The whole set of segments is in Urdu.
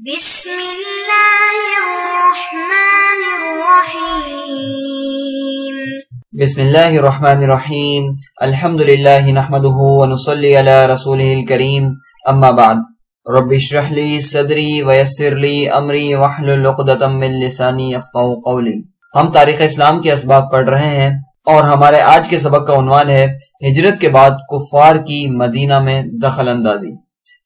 بسم اللہ الرحمن الرحیم بسم اللہ الرحمن الرحیم الحمدللہ نحمده ونصلی علی رسولہ الکریم اما بعد رب اشرح لی صدری ویسر لی امری واحلل عقدۃ من لسانی یفقہوا قولی۔ ہم تاریخ اسلام کے اسباق پڑھ رہے ہیں اور ہمارے آج کے سبق کا عنوان ہے ہجرت کے بعد کفار کی مدینہ میں دخل اندازی۔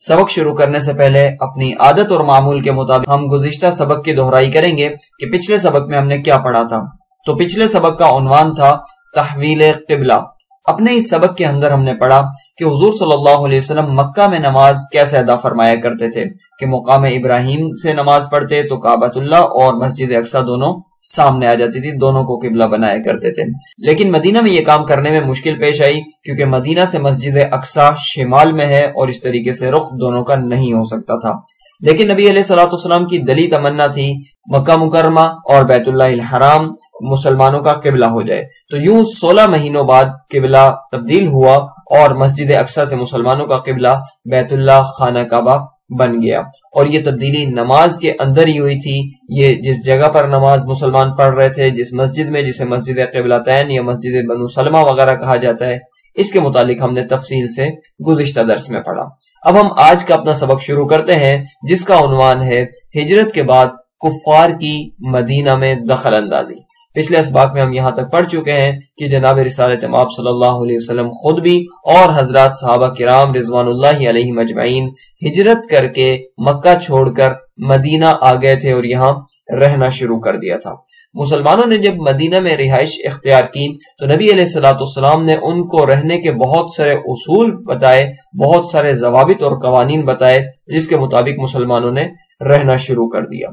سبق شروع کرنے سے پہلے اپنی عادت اور معمول کے مطابق ہم گزشتہ سبق کی دہرائی کریں گے کہ پچھلے سبق میں ہم نے کیا پڑھا تھا۔ تو پچھلے سبق کا عنوان تھا تحویل قبلہ۔ اپنے اس سبق کے اندر ہم نے پڑھا کہ حضور صلی اللہ علیہ وسلم مکہ میں نماز کیسے ادا فرمایا کرتے تھے کہ مقام ابراہیم سے نماز پڑھتے تو کعبۃ اللہ اور مسجد اقصی دونوں سامنے آ جاتی تھی، دونوں کو قبلہ بنایا کرتے تھے۔ لیکن مدینہ میں یہ کام کرنے میں مشکل پیش آئی کیونکہ مدینہ سے مسجد اقصی شمال میں ہے اور اس طریقے سے رخ دونوں کا نہیں ہو سکتا تھا۔ لیکن نبی علیہ الصلوۃ والسلام کی دلی تمنا تھی مکہ مکرمہ اور بیت اللہ الحرام مسلمانوں کا قبلہ ہو جائے۔ تو یوں 16 مہینوں بعد قبلہ تبدیل ہوا اور مسجد اقصی سے مسلمانوں کا قبلہ بیت اللہ خانہ کعبہ بن گیا۔ اور یہ تبدیلی نماز کے اندر ہی ہوئی تھی۔ یہ جس جگہ پر نماز مسلمان پڑھ رہے تھے، جس مسجد میں، جسے مسجد قبلتین یا مسجد بنو سلمہ وغیرہ کہا جاتا ہے، اس کے متعلق ہم نے تفصیل سے گزشتہ درس میں پڑھا۔ اب ہم آج کا اپنا سبق شروع کرتے ہیں جس کا عنوان ہے ہجرت کے بعد کفار کی مدینہ میں دخل اندازی۔ پچھلے اسباق میں ہم یہاں تک پڑھ چکے ہیں کہ جناب رسالت مآب صلی اللہ علیہ وسلم خود بھی اور حضرات صحابہ کرام رضوان اللہ علیہم اجمعین ہجرت کر کے مکہ چھوڑ کر مدینہ آ گئے تھے اور یہاں رہنا شروع کر دیا تھا۔ مسلمانوں نے جب مدینہ میں رہائش اختیار کی تو نبی علیہ الصلوۃ والسلام نے ان کو رہنے کے بہت سارے اصول بتائے، بہت سارے ضوابط اور قوانین بتائے جس کے مطابق مسلمانوں نے رہنا شروع کر دیا۔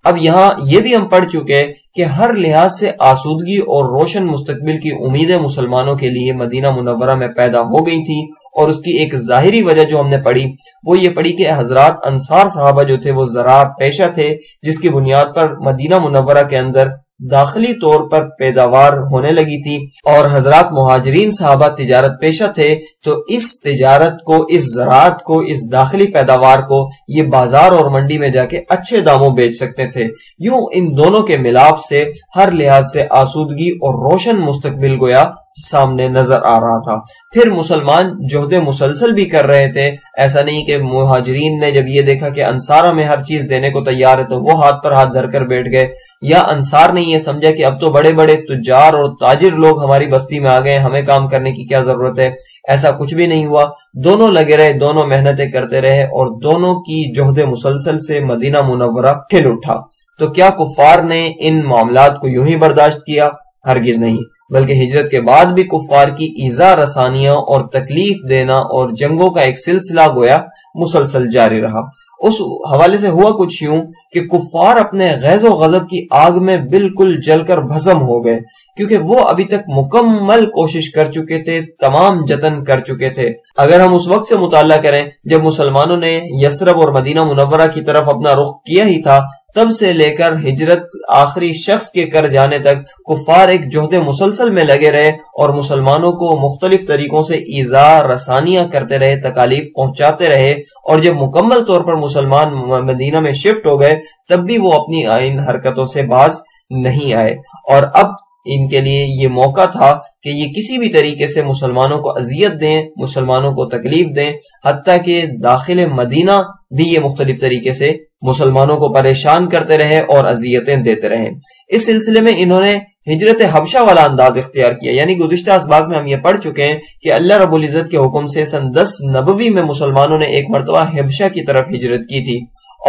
اب یہاں یہ بھی ہم پڑھ چکے کہ ہر لحاظ سے آسودگی اور روشن مستقبل کی امیدیں مسلمانوں کے لیے مدینہ منورہ میں پیدا ہو گئی تھی، اور اس کی ایک ظاہری وجہ جو ہم نے پڑھی وہ یہ پڑھی کہ حضرات انصار صحابہ جو تھے وہ زراعت پیشہ تھے، جس کی بنیاد پر مدینہ منورہ کے اندر داخلی طور پر پیداوار ہونے لگی تھی، اور حضرات مہاجرین صحابہ تجارت پیشہ تھے، تو اس تجارت کو، اس زراعت کو، اس داخلی پیداوار کو یہ بازار اور منڈی میں جا کے اچھے داموں بیچ سکتے تھے۔ یوں ان دونوں کے ملاپ سے ہر لحاظ سے آسودگی اور روشن مستقبل گویا سامنے نظر آ رہا تھا۔ پھر مسلمان جہد مسلسل بھی کر رہے تھے، ایسا نہیں کہ مہاجرین نے جب یہ دیکھا کہ انصار ہمیں ہر چیز دینے کو تیار ہے تو وہ ہاتھ پر ہاتھ دھر کر بیٹھ گئے، یا انصار نے یہ سمجھا کہ اب تو بڑے بڑے تجار اور تاجر لوگ ہماری بستی میں آ گئے، ہمیں کام کرنے کی کیا ضرورت ہے۔ ایسا کچھ بھی نہیں ہوا، دونوں لگے رہے، دونوں محنتیں کرتے رہے اور دونوں کی جہد مسلسل سے مدینہ منورہ کھل اٹھا۔ تو کیا کفار نے ان معاملات کو یوں ہی برداشت کیا؟ ہرگز نہیں، بلکہ ہجرت کے بعد بھی کفار کی ایذا رسانیاں اور تکلیف دینا اور جنگوں کا ایک سلسلہ گویا مسلسل جاری رہا۔ اس حوالے سے ہوا کچھ یوں کہ کفار اپنے غیظ و غضب کی آگ میں بالکل جل کر بھسم ہو گئے، کیونکہ وہ ابھی تک مکمل کوشش کر چکے تھے، تمام جتن کر چکے تھے۔ اگر ہم اس وقت سے مطالعہ کریں جب مسلمانوں نے یثرب اور مدینہ منورہ کی طرف اپنا رخ کیا ہی تھا، تب سے لے کر ہجرت آخری شخص کے کر جانے تک کفار ایک جہد مسلسل میں لگے رہے اور مسلمانوں کو مختلف طریقوں سے ایذا رسانیاں کرتے رہے، تکالیف پہنچاتے رہے، اور جب مکمل طور پر مسلمان مدینہ میں شفٹ ہو گئے تب بھی وہ اپنی ان حرکتوں سے باز نہیں آئے، اور اب ان کے لیے یہ موقع تھا کہ یہ کسی بھی طریقے سے مسلمانوں کو اذیت دیں، مسلمانوں کو تکلیف دیں، حتیٰ کہ داخل مدینہ بھی یہ مختلف طریقے سے مسلمانوں کو پریشان کرتے رہے اور اذیتیں دیتے رہے۔ اس سلسلے میں انہوں نے ہجرت حبشہ والا انداز اختیار کیا، یعنی گزشتہ اسباق میں ہم یہ پڑھ چکے ہیں کہ اللہ رب العزت کے حکم سے سن 10 نبوی میں مسلمانوں نے ایک مرتبہ حبشہ کی طرف ہجرت کی تھی،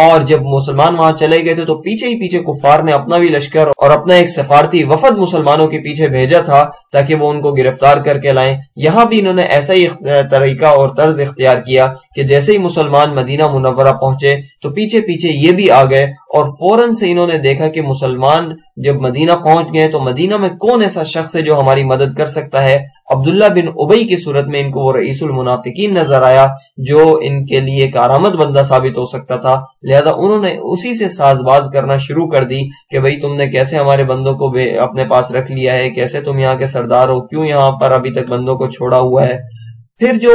اور جب مسلمان وہاں چلے گئے تھے تو پیچھے ہی پیچھے کفار نے اپنا بھی لشکر اور اپنا ایک سفارتی وفد مسلمانوں کے پیچھے بھیجا تھا تاکہ وہ ان کو گرفتار کر کے لائیں۔ یہاں بھی انہوں نے ایسا ہی طریقہ اور طرز اختیار کیا کہ جیسے ہی مسلمان مدینہ منورہ پہنچے تو پیچھے پیچھے یہ بھی آ گئے، اور فوراً سے انہوں نے دیکھا کہ مسلمان جب مدینہ پہنچ گئے تو مدینہ میں کون ایسا شخص ہے جو ہماری مدد کر سکتا ہے۔ عبداللہ بن ابی کی صورت میں ان کو وہ رئیس المنافقین نظر آیا جو ان کے لیے کارآمد بندہ ثابت ہو سکتا تھا، لہذا انہوں نے اسی سے ساز باز کرنا شروع کر دی کہ بھئی تم نے کیسے ہمارے بندوں کو اپنے پاس رکھ لیا ہے، کیسے تم یہاں کے سردار ہو، کیوں یہاں پر ابھی تک بندوں کو چھوڑا ہوا ہے۔ پھر جو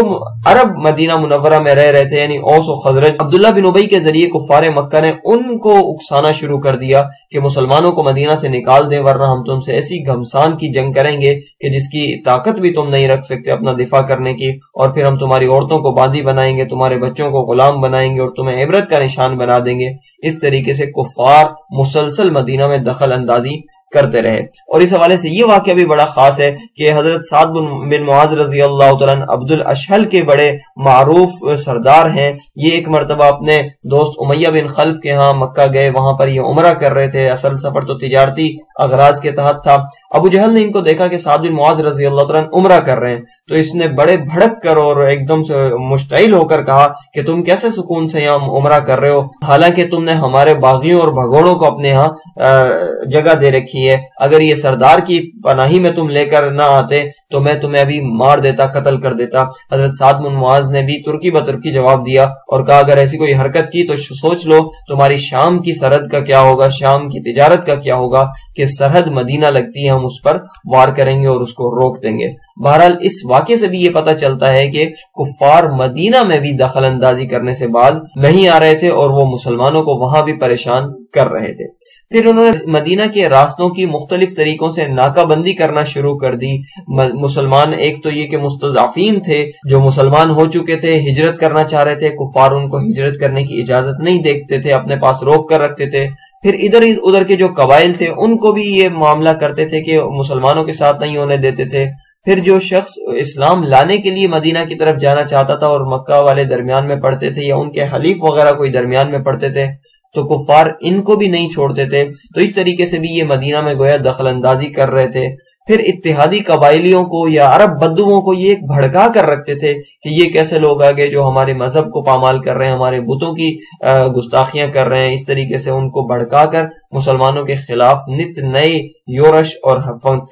عرب مدینہ منورہ میں رہ رہے تھے یعنی اوس و خزرج، عبداللہ بن ابی کے ذریعے کفار مکہ نے ان کو اکسانا شروع کر دیا کہ مسلمانوں کو مدینہ سے نکال دیں، ورنہ ہم تم سے ایسی گھمسان کی جنگ کریں گے کہ جس کی طاقت بھی تم نہیں رکھ سکتے اپنا دفاع کرنے کی، اور پھر ہم تمہاری عورتوں کو باندھی بنائیں گے، تمہارے بچوں کو غلام بنائیں گے اور تمہیں عبرت کا نشان بنا دیں گے۔ اس طریقے سے کفار مسلسل مدینہ میں دخل اندازی کرتے رہے۔ اور اس حوالے سے یہ واقعہ بھی بڑا خاص ہے کہ حضرت سعد بن معاذ رضی اللہ تعالیٰ عنہ عبد الاشہل کے بڑے معروف سردار ہیں۔ یہ ایک مرتبہ اپنے دوست امیہ بن خلف کے ہاں مکہ گئے، وہاں پر یہ عمرہ کر رہے تھے، اصل سفر تو تجارتی اغراض کے تحت تھا۔ ابو جہل نے ان کو دیکھا کہ سعد بن معاذ رضی اللہ تعالیٰ عنہ عمرہ کر رہے ہیں، تو اس نے بڑے بھڑک کر اور ایک دم سے مشتعل ہو کر کہا کہ تم کیسے سکون سے یہاں عمرہ کر رہے ہو، حالانکہ تم نے ہمارے باغیوں اور بھگوڑوں کو اپنے ہاں جگہ دے رکھی ہے، اگر یہ سردار کی پناہی میں تم لے کر نہ آتے تو میں تمہیں ابھی مار دیتا، قتل کر دیتا۔ حضرت سعد بن معاذ نے بھی ترکی بترکی جواب دیا اور کہا اگر ایسی کوئی حرکت کی تو سوچ لو تمہاری شام کی سرحد کا کیا ہوگا، شام کی تجارت کا کیا ہوگا، کہ سرحد مدینہ لگتی ہے، ہم اس پر وار کریں گے اور اس کو روک دیں گے۔ بہرحال اس واقعے سے بھی یہ پتہ چلتا ہے کہ کفار مدینہ میں بھی دخل اندازی کرنے سے باز نہیں آ رہے تھے اور وہ مسلمانوں کو وہاں بھی پریشان کر رہے تھے۔ پھر انہوں نے مدینہ کے راستوں کی مختلف طریقوں سے ناکہ بندی کرنا شروع کر دی۔ مسلمان ایک تو یہ کہ مستضعفین تھے جو مسلمان ہو چکے تھے، ہجرت کرنا چاہ رہے تھے، کفار ان کو ہجرت کرنے کی اجازت نہیں دیتے تھے، اپنے پاس روک کر رکھتے تھے۔ پھر ادھر کے جو قبائل تھے ان کو بھی یہ معاملہ کرتے تھے کہ مسلمانوں کے ساتھ نہیں ہونے دیتے تھے۔ پھر جو شخص اسلام لانے کے لیے مدینہ کی طرف جانا چاہتا تھا اور مکہ والے درمیان میں پڑتے تھے یا ان کے حلیف وغیرہ کوئی درمیان میں پڑتے تھے تو کفار ان کو بھی نہیں چھوڑتے تھے، تو اس طریقے سے بھی یہ مدینہ میں گویا دخل اندازی کر رہے تھے۔ پھر اتحادی قبائلیوں کو یا عرب بدوؤں کو یہ بھڑکا کر رکھتے تھے کہ یہ کیسے لوگ آگے جو ہمارے مذہب کو پامال کر رہے ہیں، ہمارے بتوں کی گستاخیاں کر رہے ہیں۔ اس طریقے سے ان کو بھڑکا کر مسلمانوں کے خلاف نت نئے یورش اور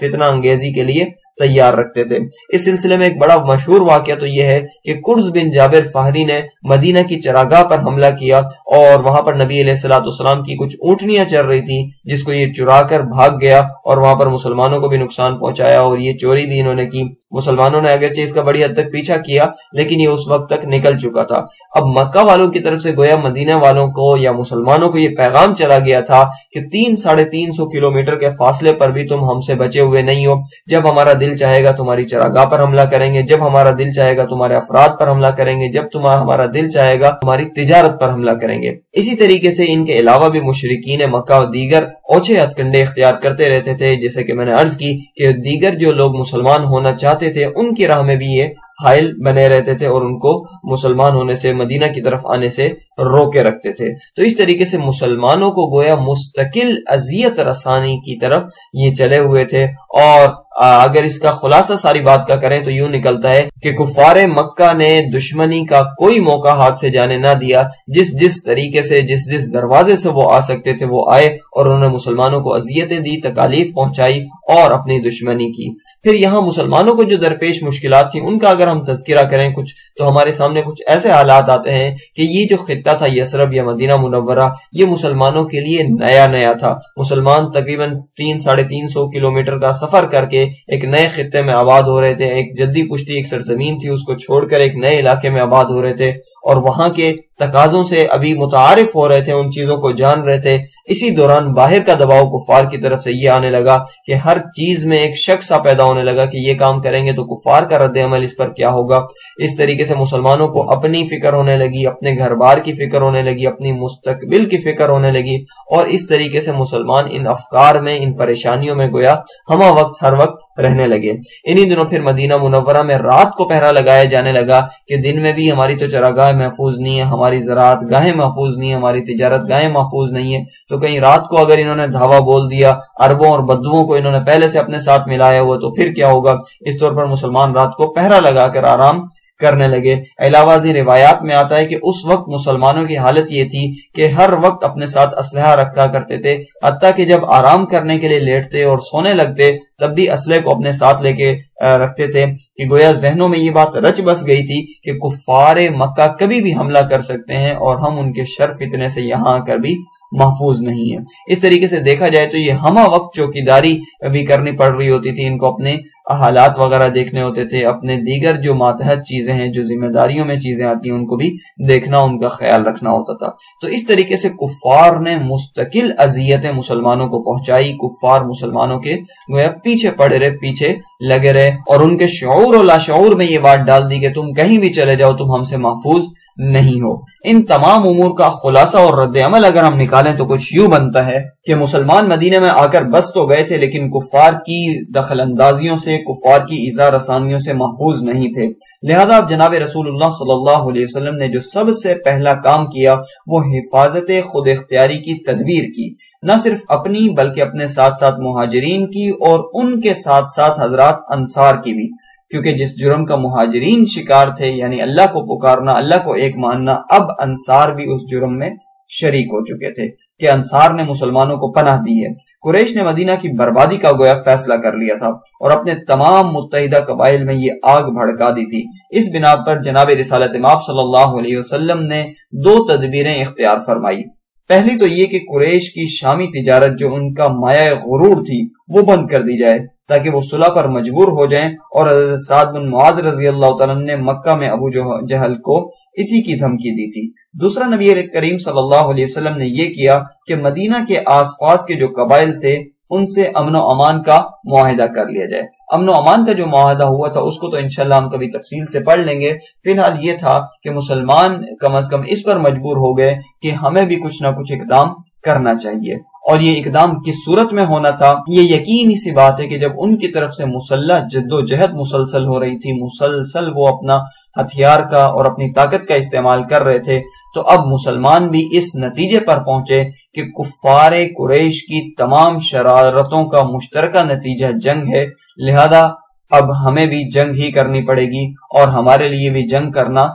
فتنہ انگیزی کے لیے تیار رکھتے تھے۔ اس سلسلے میں ایک بڑا مشہور واقعہ تو یہ ہے کہ کرز بن جابر فہری نے مدینہ کی چراگاہ پر حملہ کیا اور وہاں پر نبی علیہ الصلوۃ والسلام کی کچھ اونٹنیاں چل رہی تھی جس کو یہ چرا کر بھاگ گیا اور وہاں پر مسلمانوں کو بھی نقصان پہنچایا اور یہ چوری بھی انہوں نے کی۔ مسلمانوں نے اگرچہ اس کا بڑی حد تک پیچھا کیا لیکن یہ اس وقت تک نکل چکا تھا۔ اب مکہ والوں کی طرف سے گویا مدینہ والوں کو یا مسلمانوں کو یہ پیغام چلا گیا تھا کہ 300-350 کلومیٹر کے فاصلے پر بھی تم ہم سے بچے ہوئے نہیں ہو، جب ہمارا دل چاہے گا تمہاری چراگاہ پر حملہ کریں گے، جب ہمارا دل چاہے گا تمہارے افراد پر حملہ کریں گے، جب ہمارا دل چاہے گا تمہاری تجارت پر حملہ کریں گے۔ اسی طریقے سے ان کے علاوہ بھی مشرکین مکہ دیگر اوچھے ہتھ کنڈے اختیار کرتے رہتے تھے، جیسے کہ میں نے عرض کی کہ دیگر جو لوگ مسلمان ہونا چاہتے تھے ان کی راہ میں بھی یہ حائل بنے رہتے تھے اور ان کو مسلمان ہونے سے، مدینہ کی طرف آنے سے روکے رکھتے تھے۔ تو اس طریقے سے مسلمانوں کو گویا مستقل اذیت رسانی کی طرف یہ چلے ہوئے تھے۔ اور اگر اس کا خلاصہ ساری بات کا کریں تو یوں نکلتا ہے کہ کفار مکہ نے دشمنی کا کوئی موقع ہاتھ سے جانے نہ دیا، جس طریقے سے جس دروازے سے وہ آ سکتے تھے وہ آئے اور انہوں نے مسلمانوں کو اذیتیں دی، تکالیف پہنچائی اور اپنی دشمنی کی۔ پھر یہاں مسلمانوں کو جو درپیش مشکلات تھیں ان کا اگر ہم تذکرہ کریں کچھ تو ہمارے سامنے کچھ ایسے حالات آتے ہیں کہ یہ جو خطہ تھا یثرب یا مدینہ منورہ، یہ مسلمانوں کے لیے نیا تھا۔ مسلمان تقریباً 300-350 کلومیٹر کا سفر کر کے ایک نئے خطے میں آباد ہو رہے تھے، ایک جدی پشتی ایک سرزمین تھی اس کو چھوڑ کر ایک نئے علاقے میں آباد ہو رہے تھے اور وہاں کے تقاضوں سے ابھی متعارف ہو رہے تھے، ان چیزوں کو جان رہے تھے۔ اسی دوران باہر کا دباؤ کفار کی طرف سے یہ آنے لگا کہ ہر چیز میں ایک شک سا پیدا ہونے لگا کہ یہ کام کریں گے تو کفار کا رد عمل اس پر کیا ہوگا۔ اس طریقے سے مسلمانوں کو اپنی فکر ہونے لگی، اپنے گھر بار کی فکر ہونے لگی، اپنی مستقبل کی فکر ہونے لگی اور اس طریقے سے مسلمان ان افکار میں، ان پریشانیوں میں گویا ہمہ وقت ہر وقت رہنے لگے۔ انہی دنوں پھر مدینہ منورہ میں رات کو پہرا لگایا جانے لگا کہ دن میں بھی ہماری تو چراگاہ محفوظ نہیں ہے، ہماری زراعت گاہیں محفوظ نہیں ہے، ہماری تجارت گاہیں محفوظ نہیں ہے، تو کہیں رات کو اگر انہوں نے دھاوا بول دیا، عربوں اور بدوؤں کو انہوں نے پہلے سے اپنے ساتھ ملایا ہوا تو پھر کیا ہوگا۔ اس طور پر مسلمان رات کو پہرا لگا کر آرام کرنے لگے۔ علاوہ ازیں روایات میں آتا ہے کہ اس وقت مسلمانوں کی حالت یہ تھی کہ ہر وقت اپنے ساتھ اسلحہ رکھا کرتے تھے، حتیٰ کہ جب آرام کرنے کے لیے لیٹتے اور سونے لگتے تب بھی اسلحے کو اپنے ساتھ لے کے رکھتے تھے کہ گویا ذہنوں میں یہ بات رچ بس گئی تھی کہ کفار مکہ کبھی بھی حملہ کر سکتے ہیں اور ہم ان کے شر فتنے سے یہاں آ کر بھی محفوظ نہیں ہے۔ اس طریقے سے دیکھا جائے تو یہ ہمہ وقت چوکیداری بھی کرنی پڑ رہی ہوتی تھی ان کو اپنے حالات وغیرہ دیکھنے ہوتے تھے، اپنے دیگر جو ماتحت چیزیں ہیں، جو ذمہ داریوں میں چیزیں آتی ہیں، ان کو بھی دیکھنا، ان کا خیال رکھنا ہوتا تھا۔ تو اس طریقے سے کفار نے مستقل اذیتیں مسلمانوں کو پہنچائی، کفار مسلمانوں کے گویا پیچھے پڑے رہے، پیچھے لگے رہے، اور ان کے شعور و لاشعور میں یہ بات ڈال دی کہ تم کہیں بھی چلے جاؤ، تم ہم سے محفوظ نہیں ہو۔ ان تمام امور کا خلاصہ اور رد عمل اگر ہم نکالیں تو کچھ یوں بنتا ہے کہ مسلمان مدینے میں آ کر بس تو گئے تھے، لیکن کفار کی دخل اندازیوں سے، کفار کی ایذا رسانیوں سے محفوظ نہیں تھے۔ لہذا اب جناب رسول اللہ صلی اللہ علیہ وسلم نے جو سب سے پہلا کام کیا وہ حفاظت خود اختیاری کی تدبیر کی، نہ صرف اپنی بلکہ اپنے ساتھ ساتھ مہاجرین کی، اور ان کے ساتھ ساتھ حضرات انصار کی بھی، کیونکہ جس جرم کا مہاجرین شکار تھے، یعنی اللہ کو پکارنا، اللہ کو ایک ماننا، اب انصار بھی اس جرم میں شریک ہو چکے تھے کہ انصار نے مسلمانوں کو پناہ دی ہے۔ قریش نے مدینہ کی بربادی کا گویا فیصلہ کر لیا تھا اور اپنے تمام متحدہ قبائل میں یہ آگ بھڑکا دی تھی۔ اس بنا پر جناب رسالت مآب صلی اللہ علیہ وسلم نے 2 تدبیریں اختیار فرمائی۔ پہلی تو یہ کہ قریش کی شامی تجارت جو ان کا مایہ غرور تھی وہ بند کر دی جائے تاکہ وہ صلح پر مجبور ہو جائیں، اور حضرت سعد بن معاذ رضی اللہ تعالیٰ نے مکہ میں ابو جہل کو اسی کی دھمکی دی تھی۔ دوسرا، نبی کریم صلی اللہ علیہ وسلم نے یہ کیا کہ مدینہ کے آس پاس کے جو قبائل تھے ان سے امن و امان کا معاہدہ کر لیا جائے۔ امن و امان کا جو معاہدہ ہوا تھا اس کو تو انشاءاللہ ہم کبھی تفصیل سے پڑھ لیں گے۔ فی الحال یہ تھا کہ مسلمان کم از کم اس پر مجبور ہو گئے کہ ہمیں بھی کچھ نہ کچھ اقدام کرنا چاہیے، اور یہ اقدام کس صورت میں ہونا تھا؟ یہ یقینی سی بات ہے کہ جب ان کی طرف سے مسلح جد و جہد مسلسل ہو رہی تھی، مسلسل وہ اپنا ہتھیار کا اور اپنی طاقت کا استعمال کر رہے تھے، تو اب مسلمان بھی اس نتیجے پر پہنچے کہ کفار قریش کی تمام شرارتوں کا مشترکہ نتیجہ جنگ ہے، لہذا اب ہمیں بھی جنگ ہی کرنی پڑے گی، اور ہمارے لیے بھی جنگ کرنا،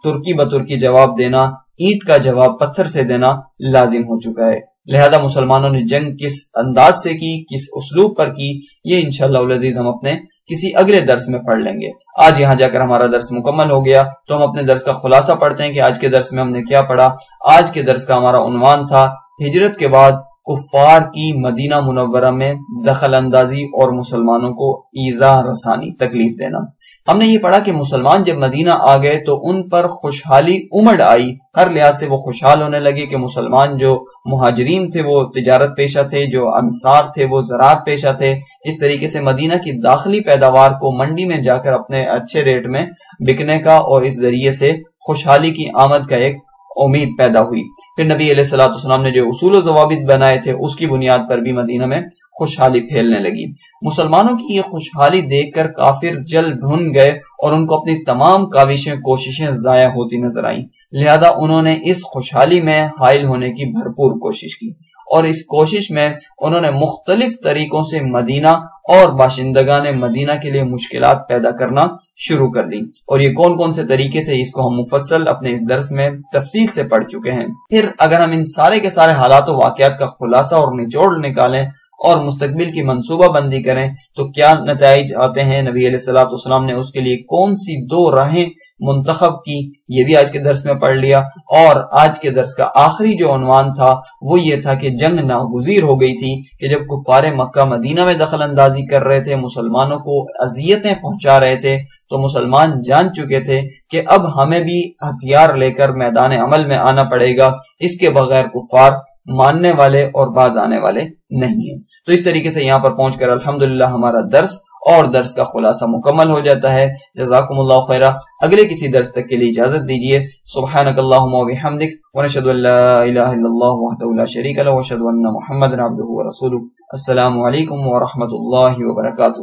ترکی بترکی جواب دینا، اینٹ کا جواب پتھر سے دینا لازم ہو چکا ہے۔ لہذا مسلمانوں نے جنگ کس انداز سے کی، کس اسلوب پر کی، یہ انشاءاللہ العزیز ہم اپنے کسی اگلے درس میں پڑھ لیں گے۔ آج یہاں جا کر ہمارا درس مکمل ہو گیا، تو ہم اپنے درس کا خلاصہ پڑھتے ہیں کہ آج کے درس میں ہم نے کیا پڑھا۔ آج کے درس کا ہمارا عنوان تھا ہجرت کے بعد کفار کی مدینہ منورہ میں دخل اندازی اور مسلمانوں کو ایذا رسانی، تکلیف دینا۔ ہم نے یہ پڑھا کہ مسلمان جب مدینہ آ گئے تو ان پر خوشحالی امڑ آئی، ہر لحاظ سے وہ خوشحال ہونے لگے کہ مسلمان جو مہاجرین تھے وہ تجارت پیشہ تھے، جو انصار تھے وہ زراعت پیشہ تھے۔ اس طریقے سے مدینہ کی داخلی پیداوار کو منڈی میں جا کر اپنے اچھے ریٹ میں بکنے کا، اور اس ذریعے سے خوشحالی کی آمد کا ایک امید پیدا ہوئی۔ پھر نبی علیہ الصلوۃ والسلام نے جو اصول و ضوابط بنائے تھے اس کی بنیاد پر بھی مدینہ میں خوشحالی پھیلنے لگی۔ مسلمانوں کی یہ خوشحالی دیکھ کر کافر جل بھن گئے اور ان کو اپنی تمام کاوشیں، کوششیں ضائع ہوتی نظر آئیں، لہذا انہوں نے اس خوشحالی میں حائل ہونے کی بھرپور کوشش کی، اور اس کوشش میں انہوں نے مختلف طریقوں سے مدینہ اور باشندگان مدینہ کے لیے مشکلات پیدا کرنا شروع کر دی، اور یہ کون کون سے طریقے تھے اس کو ہم مفصل اپنے اس درس میں تفصیل سے پڑھ چکے ہیں۔ پھر اگر ہم ان سارے کے سارے حالات و واقعات کا خلاصہ اور نچوڑ نکالیں اور مستقبل کی منصوبہ بندی کریں تو کیا نتائج آتے ہیں، نبی علیہ الصلوۃ والسلام نے اس کے لیے کون سی 2 راہیں منتخب کی، یہ بھی آج کے درس میں پڑھ لیا۔ اور آج کے درس کا آخری جو عنوان تھا وہ یہ تھا کہ جنگ ناگزیر ہو گئی تھی کہ جب کفار مکہ مدینہ میں دخل اندازی کر رہے تھے، مسلمانوں کو اذیتیں پہنچا رہے تھے، تو مسلمان جان چکے تھے کہ اب ہمیں بھی ہتھیار لے کر میدان عمل میں آنا پڑے گا، اس کے بغیر کفار ماننے والے اور باز آنے والے نہیں ہیں۔ تو اس طریقے سے یہاں پر پہنچ کر الحمدللہ ہمارا درس اور درس کا خلاصہ مکمل ہو جاتا ہے۔ جزاکم اللہ خیرہ۔ اگلے کسی درس تک کے لیے اجازت دیجیے۔ سبحانک اللہم و بحمدک، ونشہد ان لا الہ الا اللہ وحدہ لا شریک لہ، واشہد ان محمدا عبدہ ورسولہ۔ السلام علیکم ورحمۃ اللہ وبرکاتہ۔